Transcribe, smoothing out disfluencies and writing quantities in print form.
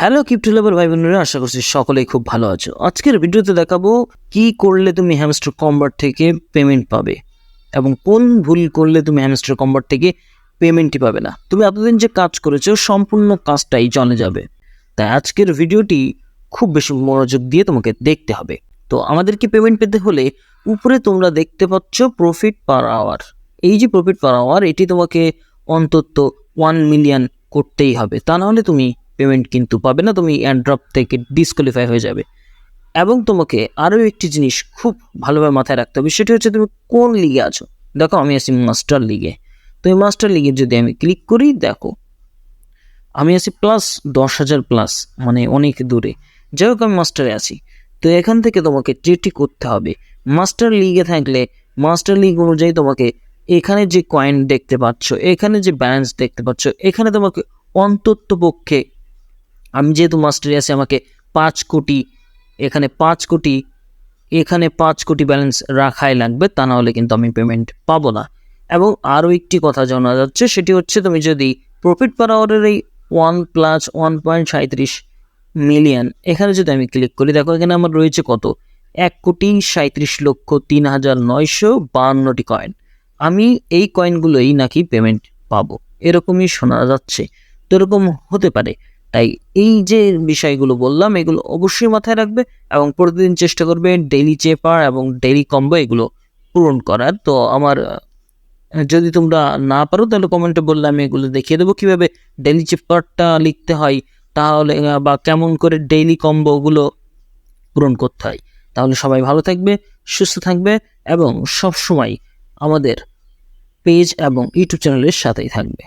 Hello crypto লাভার ভাই বোনেরা, আশা করছি সকলেই খুব ভালো আছো। আজকের ভিডিওতে দেখাবো কি করলে তুমি হ্যামস্টার কম্বাট থেকে পেমেন্ট পাবে এবং কোন ভুল করলে তুমি হ্যামস্টার কম্বাট থেকে পেমেন্টই পাবে না। তুমি এতদিন যে কাজ করেছো সম্পূর্ণ কাজটাই চলে যাবে। তাই আজকের ভিডিওটি খুব বেশি মনোযোগ দিয়ে তোমাকে দেখতে হবে। তো আমাদেরকে পেমেন্ট পেতে হলে উপরে তোমরা দেখতে পাচ্ছ প্রফিট পার আওয়ার। এই যে প্রফিট পার আওয়ার, এটি তোমাকে অন্তত 1 মিলিয়ন করতেই হবে, তা নাহলে তুমি পেমেন্ট কিন্তু পাবে না, তুমি অ্যান্ড্রপ থেকে ডিসকোয়ালিফাই হয়ে যাবে। এবং তোমাকে আরও একটি জিনিস খুব ভালোভাবে মাথায় রাখতে হবে, সেটি হচ্ছে তুমি কোন লিগে আছো। দেখো আমি আছি মাস্টার লিগে। তো এই মাস্টার লিগে যদি আমি ক্লিক করি, দেখো আমি আছি +10,000 প্লাস, মানে অনেক দূরে। যাই হোক, আমি মাস্টারে আছি। তো এখান থেকে তোমাকে যেটি করতে হবে, মাস্টার লিগে থাকলে মাস্টার লিগ অনুযায়ী তোমাকে এখানে যে কয়েন দেখতে পাচ্ছ, এখানে যে ব্যালেন্স দেখতে পাচ্ছ, এখানে তোমাকে অন্তত পক্ষে, আমি যেহেতু মাস্টারে আছি, আমাকে 5 কোটি, এখানে 5 কোটি, এখানে 5 কোটি ব্যালেন্স রাখাই লাগবে, তা না হলে কিন্তু আমি পেমেন্ট পাবো না। এবং আরও একটি কথা জানা যাচ্ছে, সেটি হচ্ছে তুমি যদি প্রফিট পার আওয়ারের এই 1+1.37 মিলিয়ন এখানে যদি আমি ক্লিক করি, দেখো এখানে আমার রয়েছে কত, 1,37,3952টি কয়েন। আমি এই কয়েনগুলোই নাকি পেমেন্ট পাবো, এরকমই শোনা যাচ্ছে। তো এরকম হতে পারে, তাই এই যে বিষয়গুলো বললাম এগুলো অবশ্যই মাথায় রাখবে এবং প্রতিদিন চেষ্টা করবে ডেইলি চেপার এবং ডেইলি কম্বো এগুলো পূরণ করার। তো আমার যদি তোমরা না পারো তাহলে কমেন্টে বললে আমি এগুলো দেখিয়ে দেবো কীভাবে ডেইলি চেপারটা লিখতে হয়, তাহলে বা কেমন করে ডেইলি কম্বোগুলো পূরণ করতে হয়। তাহলে সবাই ভালো থাকবে, সুস্থ থাকবে এবং সবসময় আমাদের পেজ এবং ইউটিউব চ্যানেলের সাথেই থাকবে।